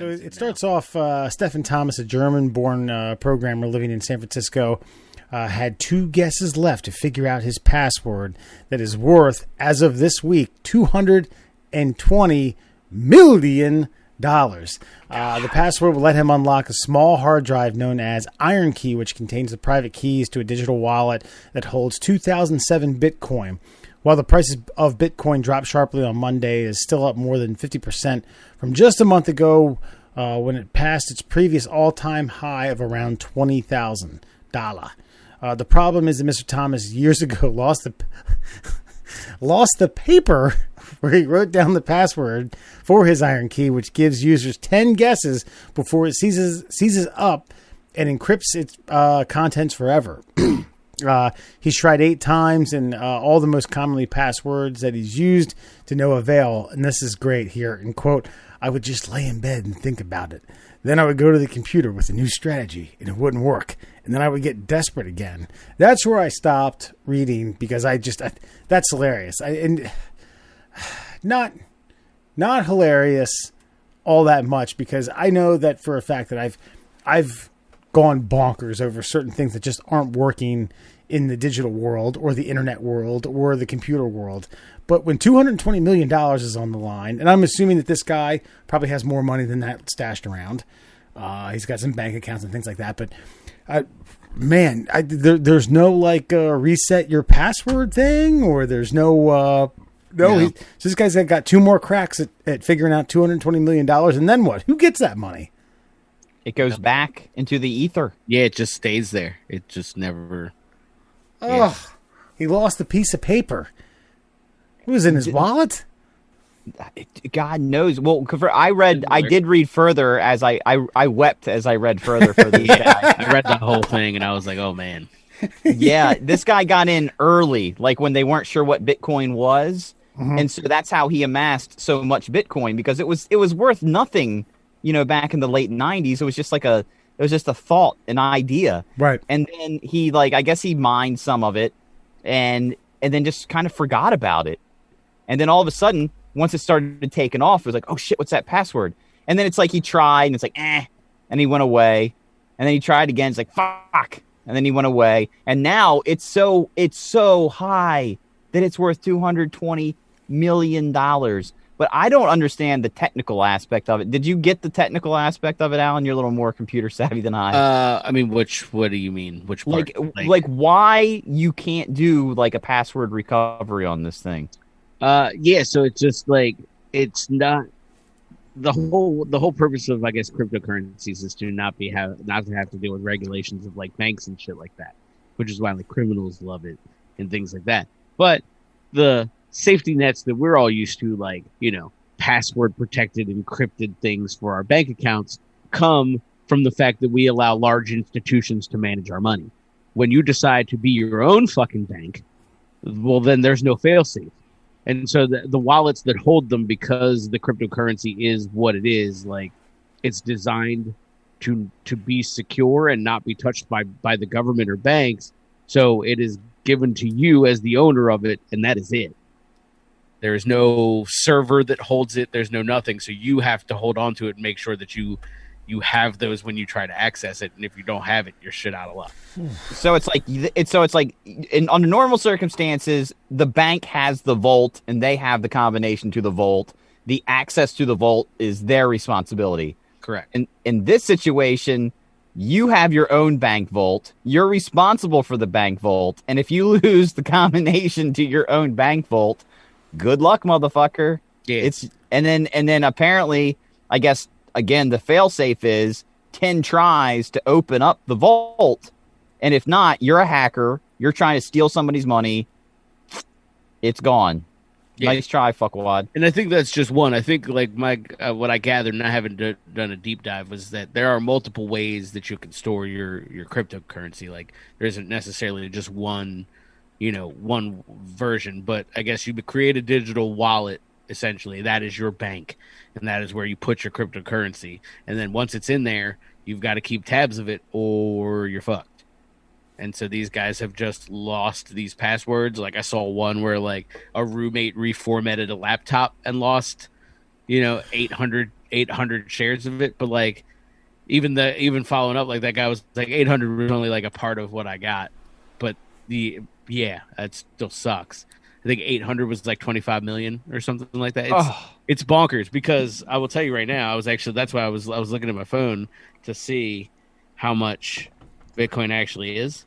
So it starts off, Stefan Thomas, a German-born programmer living in San Francisco, had 2 guesses left to figure out his password that is worth, as of this week, $220 million. The password will let him unlock a small hard drive known as Iron Key, which contains the private keys to a digital wallet that holds 2007 Bitcoin. While the prices of Bitcoin dropped sharply on Monday, it is still up more than 50% from just a month ago when it passed its previous all-time high of around $20,000. The problem is that Mr. Thomas years ago lost the paper where he wrote down the password for his Iron Key, which gives users 10 guesses before it seizes up and encrypts its contents forever. He's tried 8 times, and all the most commonly passwords that he's used to no avail. And this is great here. And quote, "I would just lay in bed and think about it. Then I would go to the computer with a new strategy, and it wouldn't work. And then I would get desperate again." That's where I stopped reading, because that's hilarious. Not hilarious all that much, because I know that for a fact that I've gone bonkers over certain things that just aren't working in the digital world or the internet world or the computer world. But when $220 million is on the line, and I'm assuming that this guy probably has more money than that stashed around. He's got some bank accounts and things like that. But there's no reset your password thing, or there's no. So this guy's got 2 more cracks at figuring out $220 million. And then what? Who gets that money? It goes back into the ether. Yeah, it just stays there. It just never. Oh, he lost a piece of paper. It was in his wallet. God knows. Well, I did read further as I wept as I read further for these guys. I read the whole thing and I was like, oh man. Yeah, this guy got in early, like when they weren't sure what Bitcoin was. Mm-hmm. And so that's how he amassed so much Bitcoin, because it was worth nothing, back in the late 90s. It was just a thought, an idea. Right. And then he I guess he mined some of it and then just kind of forgot about it. And then all of a sudden, once it started taking off, it was like, oh shit, what's that password? And then it's like he tried and it's like, and he went away. And then he tried again. It's like, fuck. And then he went away. And now it's so high that it's worth $220 million. But I don't understand the technical aspect of it. Did you get the technical aspect of it, Alan? You're a little more computer savvy than I. What do you mean? Which part? Like why you can't do a password recovery on this thing? Yeah. So it's just it's not the whole purpose of, I guess, cryptocurrencies is to not to have to deal with regulations of banks and shit like that, which is why criminals love it and things like that. But the safety nets that we're all used to, password protected, encrypted things for our bank accounts, come from the fact that we allow large institutions to manage our money. When you decide to be your own fucking bank, well, then there's no fail-safe. And so the wallets that hold them, because the cryptocurrency is what it is, it's designed to be secure and not be touched by the government or banks. So it is given to you as the owner of it, and that is it. There's no server that holds it. There's no nothing. So you have to hold on to it and make sure that you have those when you try to access it. And if you don't have it, you're shit out of luck. So it's like under normal circumstances, the bank has the vault and they have the combination to the vault. The access to the vault is their responsibility. Correct. And in this situation, you have your own bank vault. You're responsible for the bank vault. And if you lose the combination to your own bank vault, good luck, motherfucker. Yeah. And then apparently, I guess, again, the failsafe is 10 tries to open up the vault. And if not, you're a hacker. You're trying to steal somebody's money. It's gone. Yeah. Nice try, fuckwad. And I think that's just one. I think what I gathered, not having done a deep dive, was that there are multiple ways that you can store your cryptocurrency. There isn't necessarily just one version, but I guess you would create a digital wallet. Essentially, that is your bank, and that is where you put your cryptocurrency. And then once it's in there, you've got to keep tabs of it, or you're fucked. And so these guys have just lost these passwords. I saw one where a roommate reformatted a laptop and lost, 800 800 shares of it, but like even following up, like that guy was like 800 was only like a part of what I got, but that still sucks. I think 800 was like 25 million or something like that. It's bonkers because I will tell you right now, that's why I was looking at my phone to see how much Bitcoin actually is.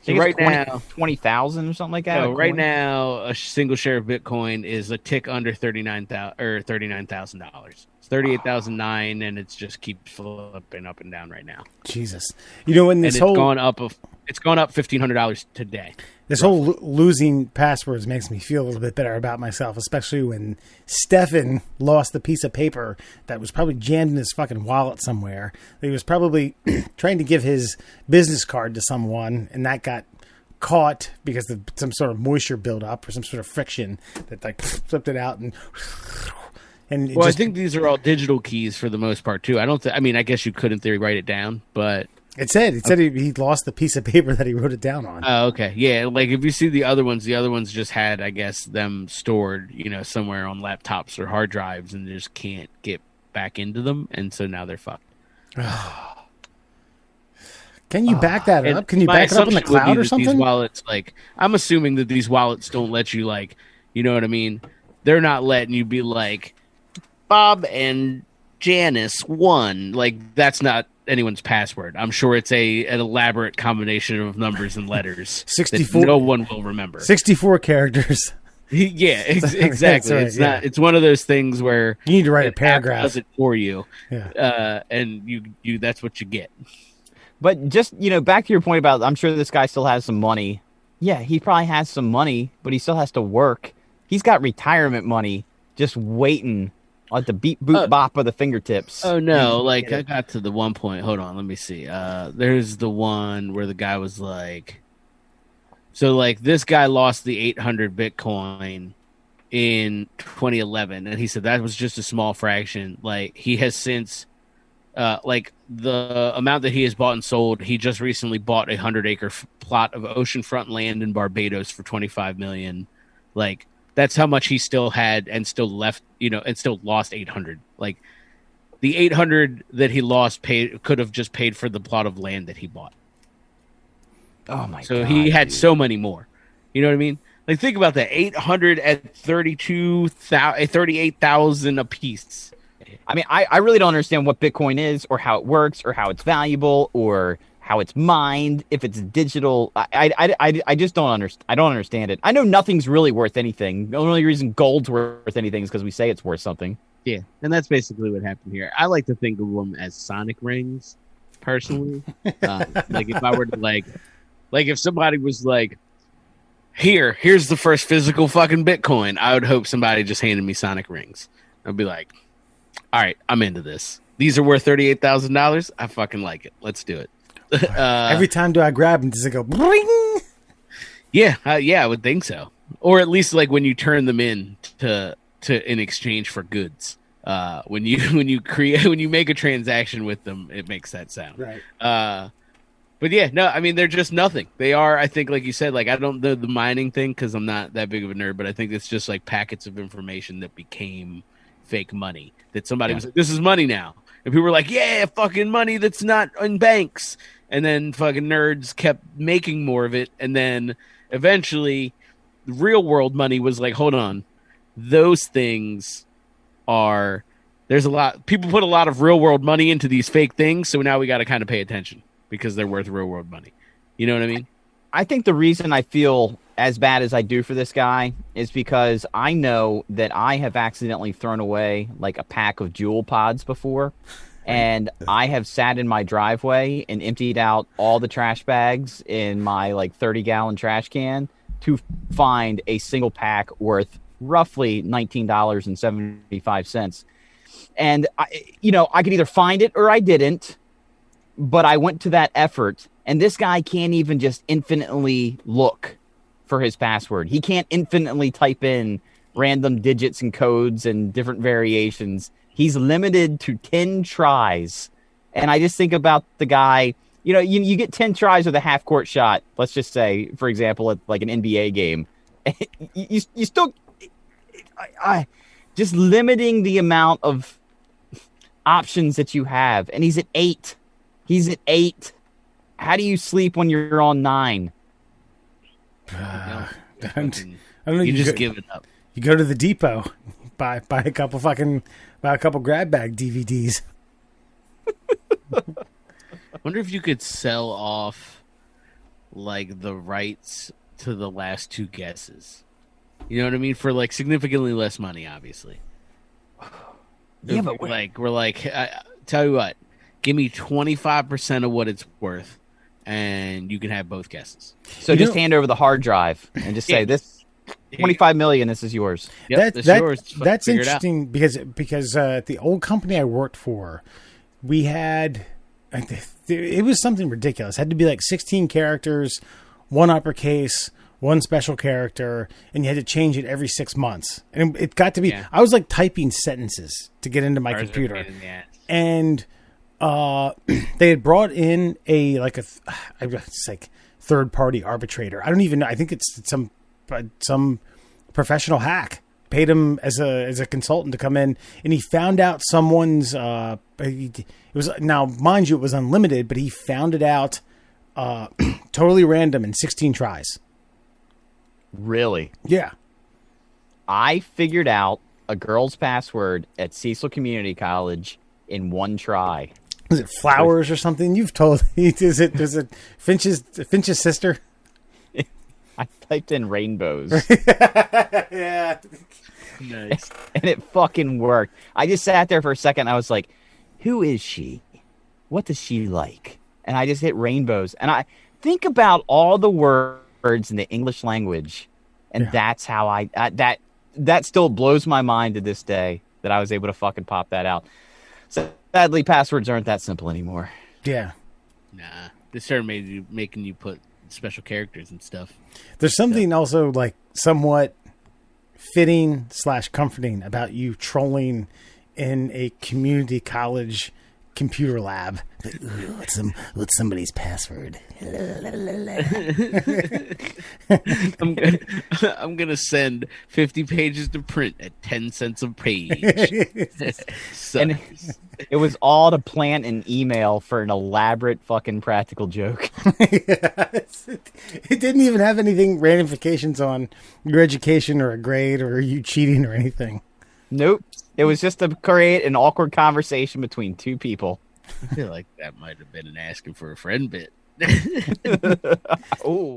So right now, 20,000 or something like that. No, right now, a single share of Bitcoin is a tick under $39,000. It's 38,009, and it just keeps flipping up and down right now. Jesus, it's gone up $1,500 today. This whole losing passwords makes me feel a little bit better about myself, especially when Stefan lost the piece of paper that was probably jammed in his fucking wallet somewhere. He was probably trying to give his business card to someone, and that got caught because of some sort of moisture buildup or some sort of friction that like flipped it out I think these are all digital keys for the most part too. I guess you could in theory write it down, but It said he lost the piece of paper that he wrote it down on. Oh, okay. Yeah, like if you see the other ones just had, I guess, them stored, somewhere on laptops or hard drives and just can't get back into them, and so now they're fucked. Can you back that up? Can you back it up in the cloud or something? These wallets, I'm assuming that these wallets don't let you, you know what I mean? They're not letting you be like, Bob and Janice won. Like, that's not anyone's password. I'm sure it's an elaborate combination of numbers and letters 64 that no one will remember. 64 characters. Yeah, exactly. Right, it's not. It's one of those things where you need to write a paragraph. Does it for you, yeah. And you that's what you get. But just back to your point about, I'm sure this guy still has some money. Yeah, he probably has some money, but he still has to work. He's got retirement money just waiting at the beep boop bop of the fingertips. Oh no! I got to the one point. Hold on, let me see. There's the one where the guy was like, so this guy lost the 800 Bitcoin in 2011, and he said that was just a small fraction. Like, he has since, the amount that he has bought and sold, he just recently bought a 100-acre plot of oceanfront land in Barbados for $25 million. Like, that's how much he still had and still left, and still lost 800. Like, the 800 that he lost could have just paid for the plot of land that he bought. Oh my god! So he had so many more. You know what I mean? Like, think about that. 800 at 38,000 a piece. I mean, I really don't understand what Bitcoin is, or how it works, or how it's valuable, or how it's mined, if it's digital. I just don't understand. I don't understand it. I know nothing's really worth anything. The only reason gold's worth anything is because we say it's worth something. Yeah, and that's basically what happened here. I like to think of them as sonic rings, personally. If I were to if somebody was like, here's the first physical fucking Bitcoin, I would hope somebody just handed me sonic rings. I'd be like, all right, I'm into this. These are worth $38,000. I fucking like it. Let's do it. Every time do I grab them, does it go bling? Yeah, I would think so. Or at least when you turn them in to in exchange for goods. When you make a transaction with them, it makes that sound. Right. But yeah, no, I mean, they're just nothing. They are, I think, like you said, I don't know the mining thing because I'm not that big of a nerd, but I think it's just packets of information that became fake money. That somebody was like, this is money now. And people were like, yeah, fucking money that's not in banks. And then fucking nerds kept making more of it. And then eventually the real world money was like, hold on. Those things there's a lot. People put a lot of real world money into these fake things. So now we got to kind of pay attention because they're worth real world money. You know what I mean? I think the reason I feel as bad as I do for this guy is because I know that I have accidentally thrown away a pack of Jewel pods before. And I have sat in my driveway and emptied out all the trash bags in my 30-gallon trash can to find a single pack worth roughly $19.75. And I could either find it or I didn't, but I went to that effort. And this guy can't even just infinitely look for his password. He can't infinitely type in random digits and codes and different variations. He's limited to 10 tries. And I just think about the guy, you get 10 tries with a half-court shot, let's just say, for example, at an NBA game. you still... just limiting the amount of options that you have. And he's at 8. He's at 8. How do you sleep when you're on 9? I don't know. You just give it up. You go to the depot, buy a couple grab bag DVDs. I wonder if you could sell off like the rights to the last 2 guesses. You know what I mean? For like significantly less money, obviously. Yeah, but we're like, tell you what, give me 25% of what it's worth, and you can have both guesses. So just hand over the hard drive and just say this 25 million. This is yours. Yep, that's interesting because the old company I worked for, we had it was something ridiculous. It had to be like 16 characters, 1 uppercase, 1 special character, and you had to change it every 6 months. And it got to be, I was like typing sentences to get into my computer. And they had brought in it's like third-party arbitrator. I don't even know. I think it's some professional hack. Paid him as a consultant to come in, and he found out someone's. It was, now, mind you, it was unlimited, but he found it out totally random in 16 tries. Really? Yeah. I figured out a girl's password at Cecil Community College in 1 try. Is it Flowers or something? You've told me. Is it Finch's sister? I typed in rainbows. Yeah. Nice. And it fucking worked. I just sat there for a second. And I was like, who is she? What does she like? And I just hit rainbows. And I think about all the words in the English language. And that's how that still blows my mind to this day that I was able to fucking pop that out. So sadly, passwords aren't that simple anymore. Yeah. Nah. They started making you put special characters and stuff. There's something also like somewhat fitting / comforting about you trolling in a community college computer lab. What's somebody's password? I'm gonna send 50 pages to print at 10 cents a page. And it was all to plant an email for an elaborate fucking practical joke. Yes. It didn't even have anything ramifications on your education or a grade or you cheating or anything. Nope. It was just to create an awkward conversation between 2 people. I feel like that might have been an asking for a friend bit. Oh.